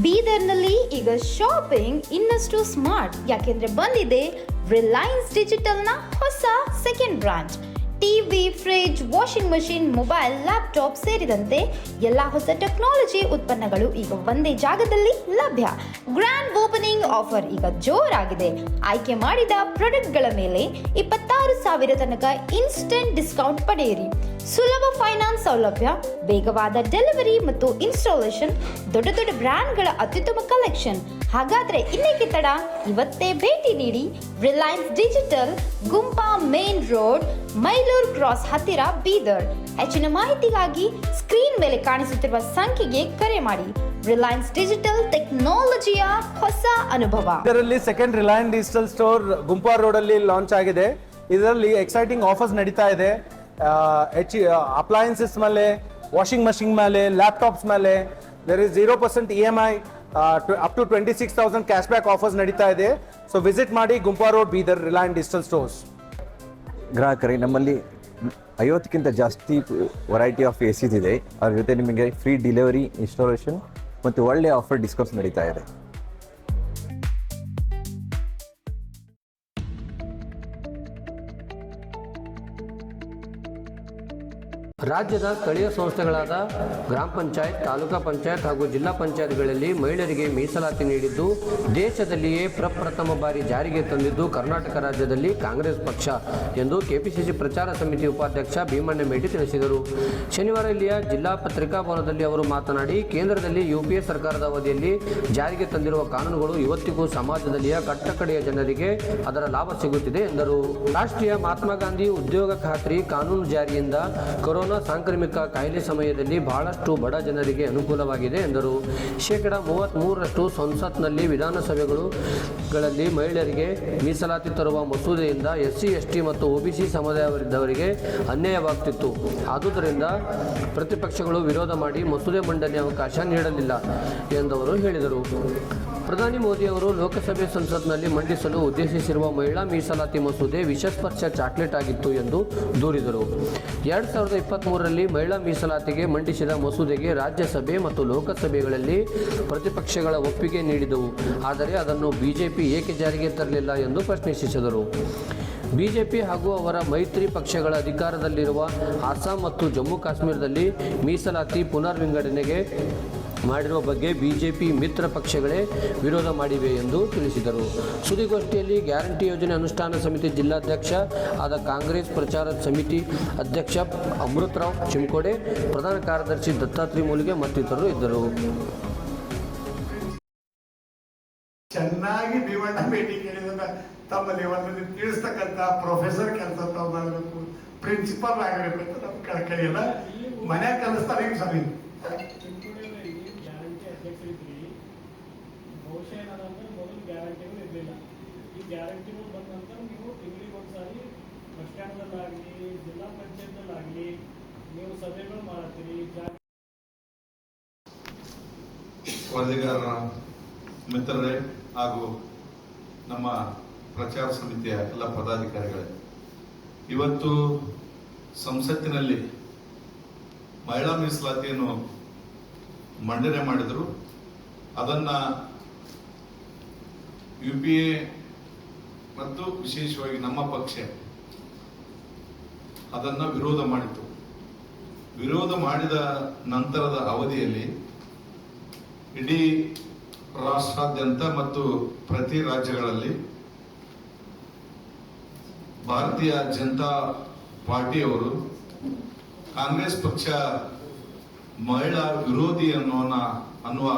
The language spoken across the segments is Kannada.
ಬೀದರ್ನಲ್ಲಿ ಈಗ ಶಾಪಿಂಗ್ ಇನ್ನಷ್ಟು ಸ್ಮಾರ್ಟ್ ಯಾಕೆಂದ್ರೆ ಬಂದಿದೆ ರಿಲಯನ್ಸ್ ಡಿಜಿಟಲ್ನ ಹೊಸ second branch. TV, fridge, washing machine, mobile, laptop ಸೇರಿದಂತೆ ಎಲ್ಲ ಹೊಸ ಟೆಕ್ನಾಲಜಿ ಉತ್ಪನ್ನಗಳು ಈಗ ಒಂದೇ ಜಾಗದಲ್ಲಿ ಲಭ್ಯ. ಗ್ರ್ಯಾಂಡ್ ಓಪನಿಂಗ್ ಆಫರ್ ಈಗ ಜೋರಾಗಿದೆ. ಆಯ್ಕೆ ಮಾಡಿದ ಪ್ರಾಡಕ್ಟ್ಗಳ ಮೇಲೆ 26,000 ತನಕ ಇನ್ಸ್ಟೆಂಟ್ ಡಿಸ್ಕೌಂಟ್ ಪಡೆಯಿರಿ. ಸುಲಭ ಫೈನಾನ್ಸ್ ಸೌಲಭ್ಯ, ವೇಗವಾದ ಡೆಲಿವರಿ ಮತ್ತು ಇನ್ಸ್ಟಾಲೇಷನ್, ದೊಡ್ಡ ದೊಡ್ಡ ಬ್ರ್ಯಾಂಡ್ಗಳ ಅತ್ಯುತ್ತಮ ಕಲೆಕ್ಷನ್. ಹಾಗಾದ್ರೆ ಇನ್ನೇಕೆ ತಡ? ಇವತ್ತೇ ಭೇಟಿ ನೀಡಿ ರಿಲಯನ್ಸ್ ಡಿಜಿಟಲ್, ಗುಂಪಾ ಮೇನ್ ರೋಡ್, ಮೈಲೂರು ಕ್ರಾಸ್ ಹತ್ತಿರ, ಬೀದರ್. ಹೆಚ್ಚಿನ ಮಾಹಿತಿಗಾಗಿ ಸ್ಕ್ರೀನ್ ಮೇಲೆ ಕಾಣಿಸುತ್ತಿರುವ ಸಂಖ್ಯೆಗೆ ಕರೆ ಮಾಡಿ. ರಿಲಯನ್ಸ್ ಡಿಜಿಟಲ್, ಟೆಕ್ನಾಲಜಿಯ ಹೊಸ ಅನುಭವ. ಇದರಲ್ಲಿ second Reliance Digital store Gumpa road ಅಲ್ಲಿ ಲಾಂಚ್ ಆಗಿದೆ. ಇದರಲ್ಲಿ ಎಕ್ಸೈಟಿಂಗ್ ಆಫರ್ಸ್ ನಡೀತಾ ಇದೆ. ಅಪ್ಲಯನ್ಸಸ್ ಮೇಲೆ, ವಾಷಿಂಗ್ ಮಷಿನ್ ಮೇಲೆ, ಲ್ಯಾಪ್ಟಾಪ್ಸ್ ಮೇಲೆ there is 0% EMI, up to 26,000 cash back offers ನಡೀತಾ ಇದೆ. ಸೊ ವಿಸಿಟ್ ಮಾಡಿ Gumpa road, Bidar, Reliance Digital stores. ಗ್ರಾಹಕರಿಗೆ ನಮ್ಮಲ್ಲಿ 50ಕ್ಕಿಂತ ಜಾಸ್ತಿ ವೆರೈಟಿ ಆಫ್ ACs ಇದೆ. ಅದ್ರ ಜೊತೆ ನಿಮಗೆ ಫ್ರೀ ಡೆಲಿವರಿ, ಇನ್ಸ್ಟಾಲೇಷನ್ ಮತ್ತು ಒಳ್ಳೆಯ ಆಫರ್ ಡಿಸ್ಕೌಂಟ್ಸ್ ನಡೀತಾ ಇದೆ. ರಾಜ್ಯದ ಸ್ಥಳೀಯ ಸಂಸ್ಥೆಗಳಾದ ಗ್ರಾಮ ಪಂಚಾಯತ್, ತಾಲೂಕಾ ಪಂಚಾಯತ್ ಹಾಗೂ ಜಿಲ್ಲಾ ಪಂಚಾಯತ್ಗಳಲ್ಲಿ ಮಹಿಳೆಯರಿಗೆ ಮೀಸಲಾತಿ ನೀಡಿದ್ದು ದೇಶದಲ್ಲಿಯೇ ಪ್ರಪ್ರಥಮ ಬಾರಿ ಜಾರಿಗೆ ತಂದಿದ್ದು ಕರ್ನಾಟಕ ರಾಜ್ಯದಲ್ಲಿ ಕಾಂಗ್ರೆಸ್ ಪಕ್ಷ ಎಂದು ಕೆಪಿಸಿಸಿ ಪ್ರಚಾರ ಸಮಿತಿ ಉಪಾಧ್ಯಕ್ಷ ಭೀಮಣ್ಣ ಮೇಟಿ ತಿಳಿಸಿದರು. ಶನಿವಾರ ಇಲ್ಲಿಯ ಜಿಲ್ಲಾ ಪತ್ರಿಕಾ ಭವನದಲ್ಲಿ ಅವರು ಮಾತನಾಡಿ, ಕೇಂದ್ರದಲ್ಲಿ UPA ಸರ್ಕಾರದ ಅವಧಿಯಲ್ಲಿ ಜಾರಿಗೆ ತಂದಿರುವ ಕಾನೂನುಗಳು ಇವತ್ತಿಗೂ ಸಮಾಜದಲ್ಲಿಯ ಕಟ್ಟಕಡೆಯ ಜನರಿಗೆ ಅದರ ಲಾಭ ಸಿಗುತ್ತಿದೆ ಎಂದರು. ರಾಷ್ಟ್ರೀಯ ಮಹಾತ್ಮ ಗಾಂಧಿ ಉದ್ಯೋಗ ಖಾತ್ರಿ ಕಾನೂನು ಜಾರಿಯಿಂದ ಕೊರೋನಾ ಸಾಂಕ್ರಾಮಿಕ ಕಾಯಿಲೆ ಸಮಯದಲ್ಲಿ ಬಹಳಷ್ಟು ಬಡ ಜನರಿಗೆ ಅನುಕೂಲವಾಗಿದೆ ಎಂದರು. 33% ಸಂಸತ್ನಲ್ಲಿ ವಿಧಾನಸಭೆಗಳಲ್ಲಿ ಮಹಿಳೆಯರಿಗೆ ಮೀಸಲಾತಿ ತರುವ ಮಸೂದೆಯಿಂದ SC, ST ಮತ್ತು OBC ಸಮುದಾಯದವರಿಗೆ ಅನ್ಯಾಯವಾಗುತ್ತಿತ್ತು. ಆದುದರಿಂದ ಪ್ರತಿಪಕ್ಷಗಳು ವಿರೋಧ ಮಾಡಿ ಮಸೂದೆ ಮಂಡನೆ ಅವಕಾಶ ನೀಡಲಿಲ್ಲ ಎಂದವರು ಹೇಳಿದರು. ಪ್ರಧಾನಿ ಮೋದಿ ಅವರು ಲೋಕಸಭೆ ಸಂಸತ್ನಲ್ಲಿ ಮಂಡಿಸಲು ಉದ್ದೇಶಿಸಿರುವ ಮಹಿಳಾ ಮೀಸಲಾತಿ ಮಸೂದೆ ವಿಷಸ್ಪರ್ಶ ಚಾಕ್ಲೇಟ್ ಆಗಿತ್ತು ಎಂದು ದೂರಿದರು. 2023ರಲ್ಲಿ ಮಹಿಳಾ ಮೀಸಲಾತಿಗೆ ಮಂಡಿಸಿದ ಮಸೂದೆಗೆ ರಾಜ್ಯಸಭೆ ಮತ್ತು ಲೋಕಸಭೆಗಳಲ್ಲಿ ಪ್ರತಿಪಕ್ಷಗಳ ಒಪ್ಪಿಗೆ ನೀಡಿದವು. ಆದರೆ ಅದನ್ನು ಬಿಜೆಪಿ ಏಕೆ ಜಾರಿಗೆ ತರಲಿಲ್ಲ ಎಂದು ಪ್ರಶ್ನಿಸಿದರು. ಬಿಜೆಪಿ ಹಾಗೂ ಅವರ ಮೈತ್ರಿ ಪಕ್ಷಗಳ ಅಧಿಕಾರದಲ್ಲಿರುವ ಅಸ್ಸಾಂ ಮತ್ತು ಜಮ್ಮು ಕಾಶ್ಮೀರದಲ್ಲಿ ಮೀಸಲಾತಿ ಪುನರ್ ವಿಂಗಡಣೆಗೆ ಮಾಡಿರುವ ಬಗ್ಗೆ ಬಿಜೆಪಿ ಮಿತ್ರ ಪಕ್ಷಗಳೇ ವಿರೋಧ ಮಾಡಿವೆ ಎಂದು ತಿಳಿಸಿದರು. ಸುದ್ದಿಗೋಷ್ಠಿಯಲ್ಲಿ ಗ್ಯಾರಂಟಿ ಯೋಜನೆ ಅನುಷ್ಠಾನ ಸಮಿತಿ ಜಿಲ್ಲಾಧ್ಯಕ್ಷ ಆದ ಕಾಂಗ್ರೆಸ್ ಪ್ರಚಾರ ಸಮಿತಿ ಅಧ್ಯಕ್ಷ ಅಮೃತರಾವ್ ಚಿಮ್ಕೋಡೆ, ಪ್ರಧಾನ ಕಾರ್ಯದರ್ಶಿ ದತ್ತಾತ್ರಿ ಮೂಲಿಗೆ ಮತ್ತಿತರರು ಇದ್ದರು. ಚೆನ್ನಾಗಿ ಭೀಮಣ್ಣ ಭೇಟಿ ಕೇಳಿದಾಗ ತಮ್ಮಲ್ಲಿ ಒಂದು ತಿಳಿಸ್ತಕ್ಕಂಥ ಪ್ರೊಫೆಸರ್ ಕೆಲಸ ತಾವು ಮಾಡಬೇಕು, ಪ್ರಿನ್ಸಿಪಲ್ ಆಗಬೇಕು ಅಂತ ನಮ್ಗೆ ಕಳ್ಕಳಿಯಲ್ಲ. ಮನ್ಯಾಗ ಕಲಿಸ್ತಾರೆ ಈಗ ಸರಿ. ಬಹುಶಃ ಏನಂದ್ರೆ ಮೊದಲು ಗ್ಯಾರಂಟಿಗಳು ಇರಲಿಲ್ಲ. ಈ ಗ್ಯಾರಂಟಿಗಳು ಬಂದ ನಂತರ ನೀವು ತಿಂಗಳಿಗೆ ಒಂದ್ಸಾರಿ ಬಸ್ ಸ್ಟ್ಯಾಂಡ್ದಲ್ಲಾಗಲಿ, ಜಿಲ್ಲಾ ಪಂಚಾಯತ್ದಲ್ಲಾಗಲಿ ನೀವು ಸಭೆಗಳು ಮಾಡ್ತೀರಿ. ವರದಿಗಾರರ ಮಿತ್ರರೇ ಹಾಗೂ ನಮ್ಮ ಪ್ರಚಾರ ಸಮಿತಿಯ ಎಲ್ಲ ಪದಾಧಿಕಾರಿಗಳೇ, ಇವತ್ತು ಸಂಸತ್ತಿನಲ್ಲಿ ಮಹಿಳಾ ಮೀಸಲಾತಿಯನ್ನು ಮಂಡನೆ ಮಾಡಿದರು. ಅದನ್ನ UPA ಮತ್ತು ವಿಶೇಷವಾಗಿ ನಮ್ಮ ಪಕ್ಷ ಅದನ್ನ ವಿರೋಧ ಮಾಡಿತು. ವಿರೋಧ ಮಾಡಿದ ನಂತರದ ಅವಧಿಯಲ್ಲಿ ಇಡೀ ರಾಷ್ಟ್ರಾದ್ಯಂತ ಮತ್ತು ಪ್ರತಿ ರಾಜ್ಯಗಳಲ್ಲಿ ಭಾರತೀಯ ಜನತಾ ಪಾರ್ಟಿಯವರು ಕಾಂಗ್ರೆಸ್ ಪಕ್ಷ ಮಹಿಳಾ ವಿರೋಧಿ ಅನ್ನುವ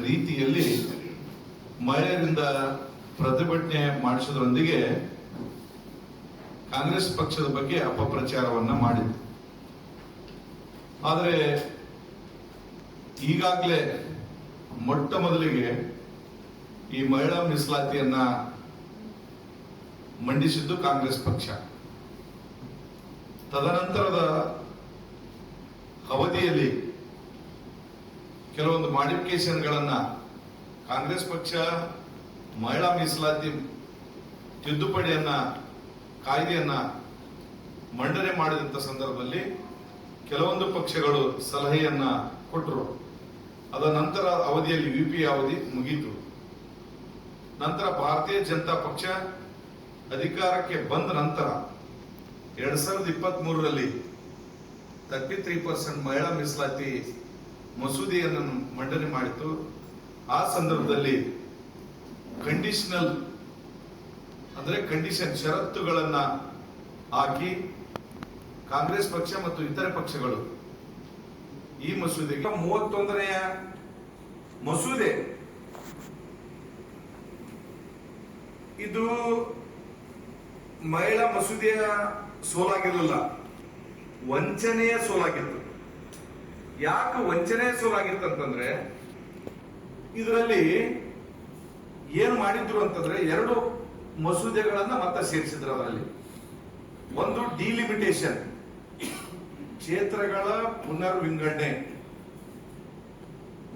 ರೀತಿಯಲ್ಲಿ ಮಹಿಳೆಯರಿಂದ ಪ್ರತಿಭಟನೆ ಮಾಡಿಸೋದ್ರೊಂದಿಗೆ ಕಾಂಗ್ರೆಸ್ ಪಕ್ಷದ ಬಗ್ಗೆ ಅಪಪ್ರಚಾರವನ್ನ ಮಾಡಿದ್ರು. ಆದರೆ ಈಗಾಗಲೇ ಮೊಟ್ಟ ಮೊದಲಿಗೆ ಈ ಮಹಿಳಾ ಮೀಸಲಾತಿಯನ್ನ ಮಂಡಿಸಿದ್ದು ಕಾಂಗ್ರೆಸ್ ಪಕ್ಷ. ತದನಂತರದ ಅವಧಿಯಲ್ಲಿ ಕೆಲವೊಂದು ಮಾಡಿಫಿಕೇಶನ್ಗಳನ್ನ ಕಾಂಗ್ರೆಸ್ ಪಕ್ಷ ಮಹಿಳಾ ಮೀಸಲಾತಿ ತಿದ್ದುಪಡಿಯನ್ನ ಕಾಯ್ದೆಯನ್ನ ಮಂಡನೆ ಮಾಡಿದಂತ ಸಂದರ್ಭದಲ್ಲಿ ಕೆಲವೊಂದು ಪಕ್ಷಗಳು ಸಲಹೆಯನ್ನ ಕೊಟ್ಟರು. ಅದರ ನಂತರ ಅವಧಿಯಲ್ಲಿ UPA ಅವಧಿ ಮುಗೀತು. ನಂತರ ಭಾರತೀಯ ಜನತಾ ಪಕ್ಷ ಅಧಿಕಾರಕ್ಕೆ ಬಂದ ನಂತರ 2023ರಲ್ಲಿ 33% ಮಹಿಳಾ ಮೀಸಲಾತಿ ಮಸೂದೆಯನ್ನು ಮಂಡನೆ ಮಾಡಿತು. ಆ ಸಂದರ್ಭದಲ್ಲಿ ಕಂಡೀಷನ್ ಷರತ್ತುಗಳನ್ನ ಹಾಕಿ ಕಾಂಗ್ರೆಸ್ ಪಕ್ಷ ಮತ್ತು ಇತರೆ ಪಕ್ಷಗಳು ಈ ಮಸೂದೆಗೆ 31ನೆಯ ಮಸೂದೆ ಇದು ಮಹಿಳಾ ಮಸೂದೆಯ ಸೋಲಾಗಿರಲಿಲ್ಲ, ವಂಚನೆಯ ಸೋಲಾಗಿತ್ತು. ಯಾಕೆ ವಂಚನೆಯ ಸೋಲಾಗಿತ್ತು ಅಂತಂದ್ರೆ ಇದರಲ್ಲಿ ಏನು ಮಾಡಿದ್ರು ಅಂತಂದ್ರೆ 2 ಮಸೂದೆಗಳನ್ನ ಮತ್ತೆ ಸೇರಿಸಿದ್ರು. ಅದರಲ್ಲಿ ಒಂದು ಡಿಲಿಮಿಟೇಷನ್, ಕ್ಷೇತ್ರಗಳ ಪುನರ್ವಿಂಗಡಣೆ,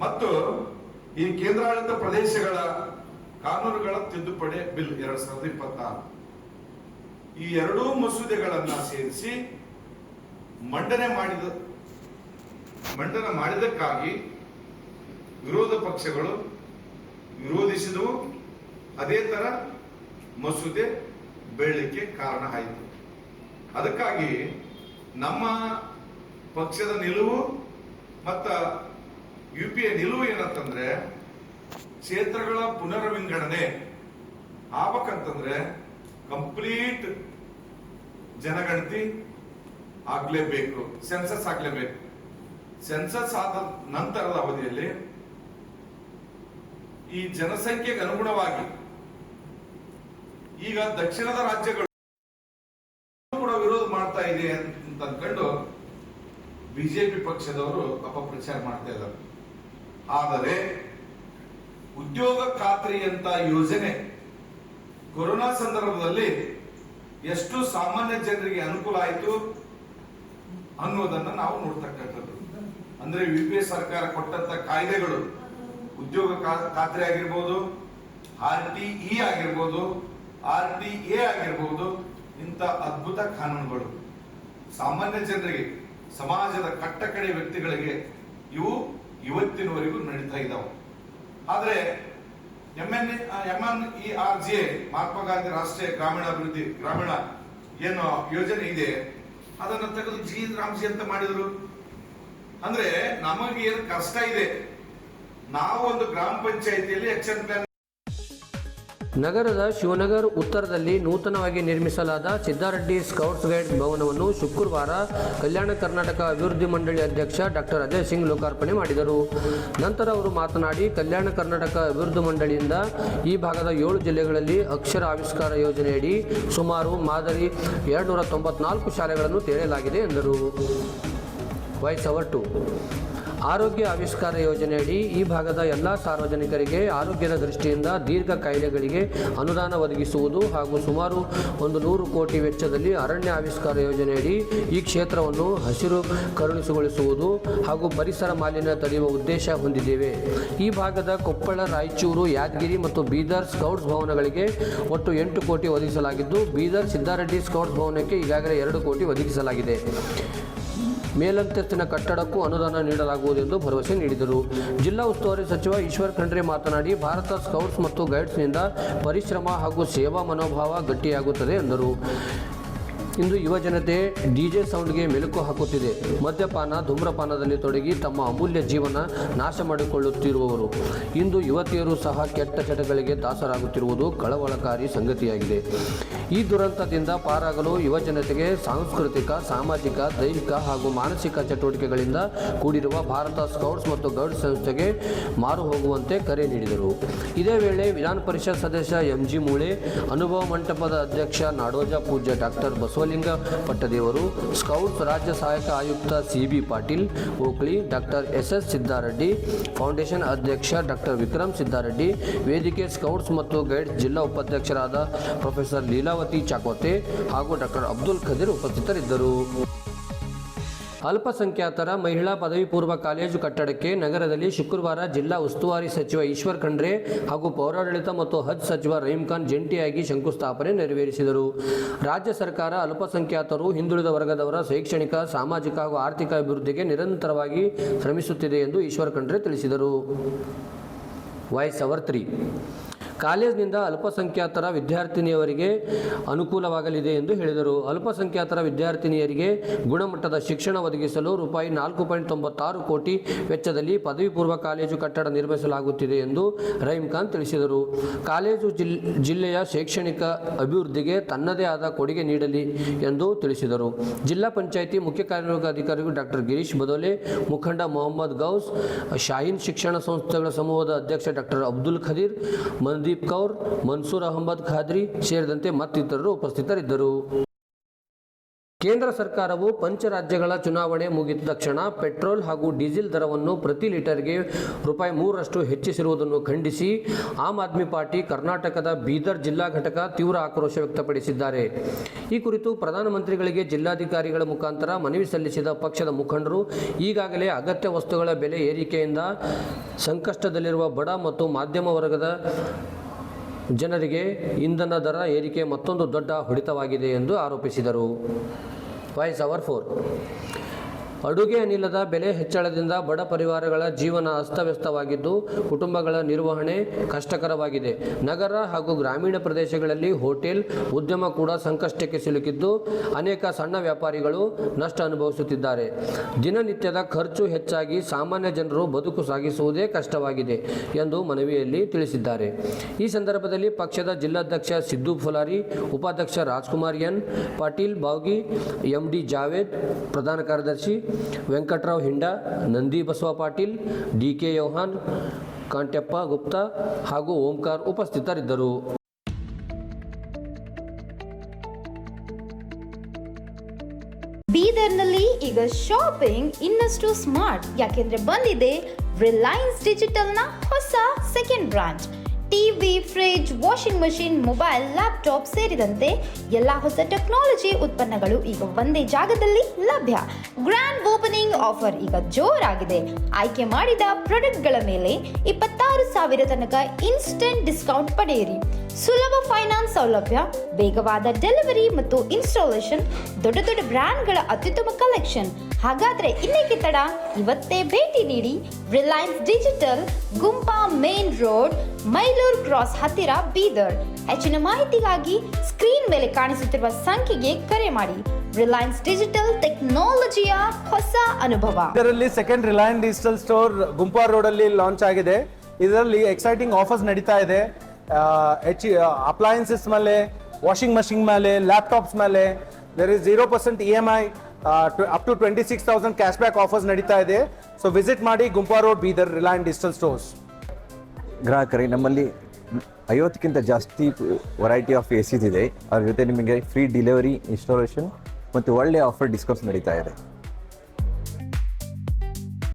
ಮತ್ತು ಈ ಕೇಂದ್ರಾಡಳಿತ ಪ್ರದೇಶಗಳ ಕಾನೂನುಗಳ ತಿದ್ದುಪಡಿ ಬಿಲ್ 2026. ಈ 2 ಮಸೂದೆಗಳನ್ನ ಸೇರಿಸಿ ಮಂಡನೆ ಮಾಡಿದಕ್ಕಾಗಿ ವಿರೋಧ ಪಕ್ಷಗಳು ವಿರೋಧಿಸಿದವು. ಅದೇ ತರ ಮಸೂದೆ ಬೀಳಲಿಕ್ಕೆ ಕಾರಣ ಆಯಿತು. ಅದಕ್ಕಾಗಿ ನಮ್ಮ ಪಕ್ಷದ ನಿಲುವು ಮತ್ತ UPA ನಿಲುವು ಏನಂತಂದ್ರೆ ಕ್ಷೇತ್ರಗಳ ಪುನರ್ವಿಂಗಡಣೆ ಆಗ್ಬೇಕಂತಂದ್ರೆ ಕಂಪ್ಲೀಟ್ ಜನಗಣತಿ ಆಗ್ಲೇಬೇಕು, ಸೆನ್ಸಸ್ ಆಗ್ಲೇಬೇಕು. ಸೆನ್ಸಸ್ ಆದ ನಂತರದ ಅವಧಿಯಲ್ಲಿ ಈ ಜನಸಂಖ್ಯೆಗೆ ಅನುಗುಣವಾಗಿ ಈಗ ದಕ್ಷಿಣದ ರಾಜ್ಯಗಳು ಕೂಡ ವಿರೋಧ ಮಾಡ್ತಾ ಇದೆ ಅಂತ ಅಂದ್ಕೊಂಡು ಬಿಜೆಪಿ ಪಕ್ಷದವರು ಅಪಪ್ರಚಾರ ಮಾಡ್ತಾ ಇದ್ದಾರೆ. ಆದರೆ ಉದ್ಯೋಗ ಖಾತ್ರಿ ಅಂತ ಯೋಜನೆ ಕೊರೋನಾ ಸಂದರ್ಭದಲ್ಲಿ ಎಷ್ಟು ಸಾಮಾನ್ಯ ಜನರಿಗೆ ಅನುಕೂಲ ಆಯಿತು ಅನ್ನೋದನ್ನ ನಾವು ನೋಡ್ತಕ್ಕಂಥದ್ದು. ಅಂದ್ರೆ UPA ಸರ್ಕಾರ ಕೊಟ್ಟಂತ ಕಾಯ್ದೆಗಳು, ಉದ್ಯೋಗ ಖಾತ್ರಿ ಆಗಿರ್ಬೋದು, RTE ಆಗಿರ್ಬೋದು, RTA ಆಗಿರ್ಬೋದು, ಇಂಥ ಅದ್ಭುತ ಕಾನೂನುಗಳು ಸಾಮಾನ್ಯ ಜನರಿಗೆ, ಸಮಾಜದ ಕಟ್ಟಕಡೆ ವ್ಯಕ್ತಿಗಳಿಗೆ ಇವು ಇವತ್ತಿನವರೆಗೂ ನಡೀತಾ ಇದ್ದಾವೆ. ಆದ್ರೆ MNRGA ಮಹಾತ್ಮ ಗಾಂಧಿ ರಾಷ್ಟ್ರೀಯ ಗ್ರಾಮೀಣ ಏನು ಯೋಜನೆ ಇದೆ ಅದನ್ನ ತೆಗೆದು GRAMJI ಅಂತ ಮಾಡಿದ್ರು. ಅಂದ್ರೆ ನಮಗೆ ಏನು ಕಷ್ಟ ಇದೆ, ನಾವು ಒಂದು ಗ್ರಾಮ ಪಂಚಾಯಿತಿಯಲ್ಲಿ ಆಕ್ಷನ್ ಪ್ಲಾನ್. ನಗರದ ಶಿವನಗರ್ ಉತ್ತರದಲ್ಲಿ ನೂತನವಾಗಿ ನಿರ್ಮಿಸಲಾದ ಸಿದ್ದಾರೆಡ್ಡಿ ಸ್ಕೌಟ್ಸ್ ಗೈಡ್ ಭವನವನ್ನು ಶುಕ್ರವಾರ ಕಲ್ಯಾಣ ಕರ್ನಾಟಕ ಅಭಿವೃದ್ಧಿ ಮಂಡಳಿ ಅಧ್ಯಕ್ಷ ಡಾಕ್ಟರ್ ಅಜಯ್ ಸಿಂಗ್ ಲೋಕಾರ್ಪಣೆ ಮಾಡಿದರು. ನಂತರ ಅವರು ಮಾತನಾಡಿ, ಕಲ್ಯಾಣ ಕರ್ನಾಟಕ ಅಭಿವೃದ್ಧಿ ಮಂಡಳಿಯಿಂದ ಈ ಭಾಗದ 7 ಜಿಲ್ಲೆಗಳಲ್ಲಿ ಅಕ್ಷರ ಆವಿಷ್ಕಾರ ಯೋಜನೆಯಡಿ ಸುಮಾರು ಮಾದರಿ 294 ಶಾಲೆಗಳನ್ನು ತೆರೆಯಲಾಗಿದೆ ಎಂದರು. Voice over 2. ಆರೋಗ್ಯ ಆವಿಷ್ಕಾರ ಯೋಜನೆಯಡಿ ಈ ಭಾಗದ ಎಲ್ಲ ಸಾರ್ವಜನಿಕರಿಗೆ ಆರೋಗ್ಯದ ದೃಷ್ಟಿಯಿಂದ ದೀರ್ಘ ಕಾಯಿಲೆಗಳಿಗೆ ಅನುದಾನ ಒದಗಿಸುವುದು ಹಾಗೂ ಸುಮಾರು 100 ಕೋಟಿ ವೆಚ್ಚದಲ್ಲಿ ಅರಣ್ಯ ಆವಿಷ್ಕಾರ ಯೋಜನೆಯಡಿ ಈ ಕ್ಷೇತ್ರವನ್ನು ಹಸಿರು ಕರುಣಿಸುಗೊಳಿಸುವುದು ಹಾಗೂ ಪರಿಸರ ಮಾಲಿನ್ಯ ತಡೆಯುವ ಉದ್ದೇಶ ಹೊಂದಿದ್ದೇವೆ. ಈ ಭಾಗದ ಕೊಪ್ಪಳ, ರಾಯಚೂರು, ಯಾದಗಿರಿ ಮತ್ತು ಬೀದರ್ ಸ್ಕೌಟ್ಸ್ ಭವನಗಳಿಗೆ ಒಟ್ಟು 8 ಕೋಟಿ ಒದಗಿಸಲಾಗಿದ್ದು, ಬೀದರ್ ಸಿದ್ದಾರೆಡ್ಡಿ ಸ್ಕೌಟ್ಸ್ ಭವನಕ್ಕೆ ಈಗಾಗಲೇ 2 ಕೋಟಿ ಒದಗಿಸಲಾಗಿದೆ. ಮೇಲಂತಸ್ತಿನ ಕಟ್ಟಡಕ್ಕೂ ಅನುದಾನ ನೀಡಲಾಗುವುದೆಂದು ಭರವಸೆ ನೀಡಿದರು. ಜಿಲ್ಲಾ ಉಸ್ತುವಾರಿ ಸಚಿವ ಈಶ್ವರ್ ಖಂಡ್ರೆ ಮಾತನಾಡಿ, ಭಾರತ ಸ್ಕೌಟ್ಸ್ ಮತ್ತು ಗೈಡ್ಸ್ನಿಂದ ಪರಿಶ್ರಮ ಹಾಗೂ ಸೇವಾ ಮನೋಭಾವ ಗಟ್ಟಿಯಾಗುತ್ತದೆ ಎಂದರು. ಇಂದು ಯುವಜನತೆ DJ ಸೌಂಡ್ಗೆ ಮೆಲುಕು ಹಾಕುತ್ತಿದೆ. ಮದ್ಯಪಾನ, ಧೂಮ್ರಪಾನದಲ್ಲಿ ತೊಡಗಿ ತಮ್ಮ ಅಮೂಲ್ಯ ಜೀವನ ನಾಶ ಮಾಡಿಕೊಳ್ಳುತ್ತಿರುವವರು ಇಂದು ಯುವತಿಯರು ಸಹ ಕೆಟ್ಟ ಚಟಗಳಿಗೆ ದಾಸರಾಗುತ್ತಿರುವುದು ಕಳವಳಕಾರಿ ಸಂಗತಿಯಾಗಿದೆ. ಈ ದುರಂತದಿಂದ ಪಾರಾಗಲು ಯುವಜನತೆಗೆ ಸಾಂಸ್ಕೃತಿಕ, ಸಾಮಾಜಿಕ, ದೈಹಿಕ ಹಾಗೂ ಮಾನಸಿಕ ಚಟುವಟಿಕೆಗಳಿಂದ ಕೂಡಿರುವ ಭಾರತ ಸ್ಕೌಟ್ಸ್ ಮತ್ತು ಗೈಡ್ಸ್ ಸಂಸ್ಥೆಗೆ ಮಾರು ಹೋಗುವಂತೆ ಕರೆ ನೀಡಿದರು. ಇದೇ ವೇಳೆ ವಿಧಾನ ಪರಿಷತ್ ಸದಸ್ಯ MG ಮೂಳೆ, ಅನುಭವ ಮಂಟಪದ ಅಧ್ಯಕ್ಷ ನಾಡೋಜ ಪೂಜ್ಯ ಡಾಕ್ಟರ್ ಬಸವಲಿಂಗ ಪಟ್ಟದೇವರು, ಸ್ಕೌಟ್ಸ್ ರಾಜ್ಯ ಸಹಾಯಕ ಆಯುಕ್ತ CB Patil Okli, doctor SS Siddareddy, foundation ಅಧ್ಯಕ್ಷ ಡಾಕ್ಟರ್ ವಿಕ್ರಮ್ ಸಿದ್ದಾರೆಡ್ಡಿ, ವೇದಿಕೆ ಸ್ಕೌಟ್ಸ್ ಮತ್ತು ಗೈಡ್ಸ್ ಜಿಲ್ಲಾ ಉಪಾಧ್ಯಕ್ಷರಾದ ಪ್ರೊಫೆಸರ್ ಲೀಲಾವತಿ ಚಾಕೋತೆ ಹಾಗೂ ಡಾಕ್ಟರ್ ಅಬ್ದುಲ್ ಖದೀರ್ ಉಪಸ್ಥಿತರಿದ್ದರು. ಅಲ್ಪಸಂಖ್ಯಾತರ ಮಹಿಳಾ ಪದವಿ ಪೂರ್ವ ಕಾಲೇಜು ಕಟ್ಟಡಕ್ಕೆ ನಗರದಲ್ಲಿ ಶುಕ್ರವಾರ ಜಿಲ್ಲಾ ಉಸ್ತುವಾರಿ ಸಚಿವ ಈಶ್ವರ್ ಖಂಡ್ರೆ ಹಾಗೂ ಪೌರಾಡಳಿತ ಮತ್ತು ಹಜ್ ಸಚಿವ ರಹೀಂ ಖಾನ್ ಜಂಟಿಯಾಗಿ ಶಂಕುಸ್ಥಾಪನೆ ನೆರವೇರಿಸಿದರು. ರಾಜ್ಯ ಸರ್ಕಾರ ಅಲ್ಪಸಂಖ್ಯಾತರು, ಹಿಂದುಳಿದ ವರ್ಗದವರ ಶೈಕ್ಷಣಿಕ, ಸಾಮಾಜಿಕ ಹಾಗೂ ಆರ್ಥಿಕ ಅಭಿವೃದ್ಧಿಗೆ ನಿರಂತರವಾಗಿ ಶ್ರಮಿಸುತ್ತಿದೆ ಎಂದು ಈಶ್ವರ್ ಖಂಡ್ರೆ ತಿಳಿಸಿದರು. Voice over 3. ಕಾಲೇಜಿನಿಂದ ಅಲ್ಪಸಂಖ್ಯಾತರ ವಿದ್ಯಾರ್ಥಿನಿಯವರಿಗೆ ಅನುಕೂಲವಾಗಲಿದೆ ಎಂದು ಹೇಳಿದರು. ಅಲ್ಪಸಂಖ್ಯಾತರ ವಿದ್ಯಾರ್ಥಿನಿಯರಿಗೆ ಗುಣಮಟ್ಟದ ಶಿಕ್ಷಣ ಒದಗಿಸಲು ರೂಪಾಯಿ 4.96 ಕೋಟಿ ವೆಚ್ಚದಲ್ಲಿ ಪದವಿ ಪೂರ್ವ ಕಾಲೇಜು ಕಟ್ಟಡ ನಿರ್ಮಿಸಲಾಗುತ್ತಿದೆ ಎಂದು ರಹೀಂ ಖಾನ್ ತಿಳಿಸಿದರು. ಕಾಲೇಜು ಜಿಲ್ಲೆಯ ಶೈಕ್ಷಣಿಕ ಅಭಿವೃದ್ಧಿಗೆ ತನ್ನದೇ ಆದ ಕೊಡುಗೆ ನೀಡಲಿ ಎಂದು ತಿಳಿಸಿದರು. ಜಿಲ್ಲಾ ಪಂಚಾಯಿತಿ ಮುಖ್ಯ ಕಾರ್ಯನಿರ್ವಾಹಕ ಡಾಕ್ಟರ್ ಗಿರೀಶ್ ಬದೋಲೆ, ಮುಖಂಡ ಮೊಹಮ್ಮದ್ ಗೌಸ್, ಶಾಹೀನ್ ಶಿಕ್ಷಣ ಸಂಸ್ಥೆಗಳ ಸಮೂಹದ ಅಧ್ಯಕ್ಷ ಡಾಕ್ಟರ್ ಅಬ್ದುಲ್ ಖದೀರ್, ಮಂದೀಪ್ ಕೌರ್, ಮನ್ಸೂರ್ ಅಹಮದ್ ಖಾದ್ರಿ ಸೇರಿದಂತೆ ಮತ್ತಿತರರು ಉಪಸ್ಥಿತರಿದ್ದರು. ಕೇಂದ್ರ ಸರ್ಕಾರವು ಪಂಚರಾಜ್ಯಗಳ ಚುನಾವಣೆ ಮುಗಿದ ತಕ್ಷಣ ಪೆಟ್ರೋಲ್ ಹಾಗೂ ಡೀಸೆಲ್ ದರವನ್ನು ಪ್ರತಿ ಲೀಟರ್ಗೆ ರೂಪಾಯಿ 3ರಷ್ಟು ಹೆಚ್ಚಿಸಿರುವುದನ್ನು ಖಂಡಿಸಿ ಆಮ್ ಆದ್ಮಿ ಪಾರ್ಟಿ ಕರ್ನಾಟಕದ ಬೀದರ್ ಜಿಲ್ಲಾ ಘಟಕ ತೀವ್ರ ಆಕ್ರೋಶ ವ್ಯಕ್ತಪಡಿಸಿದ್ದಾರೆ. ಈ ಕುರಿತು ಪ್ರಧಾನಮಂತ್ರಿಗಳಿಗೆ ಜಿಲ್ಲಾಧಿಕಾರಿಗಳ ಮುಖಾಂತರ ಮನವಿ ಸಲ್ಲಿಸಿದ ಪಕ್ಷದ ಮುಖಂಡರು ಈಗಾಗಲೇ ಅಗತ್ಯ ವಸ್ತುಗಳ ಬೆಲೆ ಏರಿಕೆಯಿಂದ ಸಂಕಷ್ಟದಲ್ಲಿರುವ ಬಡ ಮತ್ತು ಮಧ್ಯಮ ವರ್ಗದ ಜನರಿಗೆ ಇಂಧನ ದರ ಏರಿಕೆ ಮತ್ತೊಂದು ದೊಡ್ಡ ಹೊಡೆತವಾಗಿದೆ ಎಂದು ಆರೋಪಿಸಿದರು. Voice over 4. ಅಡುಗೆ ಅನಿಲದ ಬೆಲೆ ಹೆಚ್ಚಳದಿಂದ ಬಡ ಪರಿವಾರಗಳ ಜೀವನ ಅಸ್ತವ್ಯಸ್ತವಾಗಿದ್ದು ಕುಟುಂಬಗಳ ನಿರ್ವಹಣೆ ಕಷ್ಟಕರವಾಗಿದೆ. ನಗರ ಹಾಗೂ ಗ್ರಾಮೀಣ ಪ್ರದೇಶಗಳಲ್ಲಿ ಹೋಟೆಲ್ ಉದ್ಯಮ ಕೂಡ ಸಂಕಷ್ಟಕ್ಕೆ ಸಿಲುಕಿದ್ದು ಅನೇಕ ಸಣ್ಣ ವ್ಯಾಪಾರಿಗಳು ನಷ್ಟ ಅನುಭವಿಸುತ್ತಿದ್ದಾರೆ. ದಿನನಿತ್ಯದ ಖರ್ಚು ಹೆಚ್ಚಾಗಿ ಸಾಮಾನ್ಯ ಜನರು ಬದುಕು ಸಾಗಿಸುವುದೇ ಕಷ್ಟವಾಗಿದೆ ಎಂದು ಮನವಿಯಲ್ಲಿ ತಿಳಿಸಿದ್ದಾರೆ. ಈ ಸಂದರ್ಭದಲ್ಲಿ ಪಕ್ಷದ ಜಿಲ್ಲಾಧ್ಯಕ್ಷ ಸಿದ್ದು ಫುಲಾರಿ, ಉಪಾಧ್ಯಕ್ಷ ರಾಜ್ಕುಮಾರ್ ಎನ್ ಪಾಟೀಲ್ ಬಾವ್ಗಿ, ಎಂಡಿ ಜಾವೇದ್, ಪ್ರಧಾನ ಕಾರ್ಯದರ್ಶಿ ವೆಂಕಟರಾವ್ ಹಿಂಡ, ನಂದಿ ಬಸವ ಪಾಟೀಲ್, ಡಿಕೆ ಯೋಹಾನ್, ಕಾಂಟ್ಯಪ್ಪ ಗುಪ್ತಾ ಹಾಗೂ ಓಂಕಾರ್ ಉಪಸ್ಥಿತರಿದ್ದರು. ಬೀದರ್ನಲ್ಲಿ ಈಗ ಶಾಪಿಂಗ್ ಇನ್ನಷ್ಟು ಸ್ಮಾರ್ಟ್. ಯಾಕೆಂದ್ರೆ ಬಂದಿದೆ ರಿಲಯನ್ಸ್ ಡಿಜಿಟಲ್ನ ಹೊಸ second branch. TV, fridge, washing machine, mobile, laptop ಸೇರಿದಂತೆ ಎಲ್ಲ ಹೊಸ ಟೆಕ್ನಾಲಜಿ ಉತ್ಪನ್ನಗಳು ಈಗ ಒಂದೇ ಜಾಗದಲ್ಲಿ ಲಭ್ಯ. ಗ್ರ್ಯಾಂಡ್ ಓಪನಿಂಗ್ ಆಫರ್ ಈಗ ಜೋರಾಗಿದೆ. ಆಯ್ಕೆ ಮಾಡಿದ ಪ್ರಾಡಕ್ಟ್ಗಳ ಮೇಲೆ 26,000 ತನಕ ಇನ್ಸ್ಟೆಂಟ್ ಡಿಸ್ಕೌಂಟ್ ಪಡೆಯಿರಿ. ಸುಲಭ ಫೈನಾನ್ಸ್ ಸೌಲಭ್ಯ, ವೇಗವಾದ ಡೆಲಿವರಿ ಮತ್ತು ಇನ್ಸ್ಟಾಲೇಷನ್, ದೊಡ್ಡ ದೊಡ್ಡ ಬ್ರ್ಯಾಂಡ್ಗಳ ಅತ್ಯುತ್ತಮ ಕಲೆಕ್ಷನ್. ಹಾಗಾದ್ರೆ ಇನ್ನೇಕೆ ತಡ? ಇವತ್ತೇ ಭೇಟಿ ನೀಡಿ ರಿಲಯನ್ಸ್ ಡಿಜಿಟಲ್, ಗುಂಪಾ ಮೇನ್ ರೋಡ್, ಮೈಲೂರು ಕ್ರಾಸ್ ಹತ್ತಿರ, ಬೀದರ್. ಹೆಚ್ಚಿನ ಮಾಹಿತಿಗಾಗಿ ಸ್ಕ್ರೀನ್ ಮೇಲೆ ಕಾಣಿಸುತ್ತಿರುವ ಸಂಖ್ಯೆಗೆ ಕರೆ ಮಾಡಿ. ರಿಲಯನ್ಸ್ ಡಿಜಿಟಲ್, ಟೆಕ್ನಾಲಜಿಯ ಹೊಸ ಅನುಭವ. ಇದರಲ್ಲಿ second Reliance Digital store Gumpa road ಅಲ್ಲಿ ಲಾಂಚ್ ಆಗಿದೆ. ಇದರಲ್ಲಿ ಎಕ್ಸೈಟಿಂಗ್ ಆಫರ್ಸ್ ನಡೀತಾ ಇದೆ. ಅಪ್ಲಯನ್ಸಸ್ ಮೇಲೆ, ವಾಷಿಂಗ್ ಮಷಿನ್ ಮೇಲೆ, ಲ್ಯಾಪ್ಟಾಪ್ಸ್ ಮೇಲೆ there is 0% EMI, up to 26,000 cash back offers ನಡೀತಾ ಇದೆ. ಸೊ ವಿಸಿಟ್ ಮಾಡಿ Gumpa road, Bidar, Reliance Digital stores. ಗ್ರಾಹಕರಿಗೆ ನಮ್ಮಲ್ಲಿ 50ಕ್ಕಿಂತ ಜಾಸ್ತಿ ವೆರೈಟಿ ಆಫ್ ಎ ಸಿಸ್ ಇದೆ. ಅದ್ರ ಜೊತೆ ನಿಮಗೆ ಫ್ರೀ ಡೆಲಿವರಿ, ಇನ್ಸ್ಟಾಲೇಷನ್ ಮತ್ತು ಒಳ್ಳೆಯ ಆಫರ್ ಡಿಸ್ಕೌಂಟ್ಸ್ ನಡೀತಾ ಇದೆ.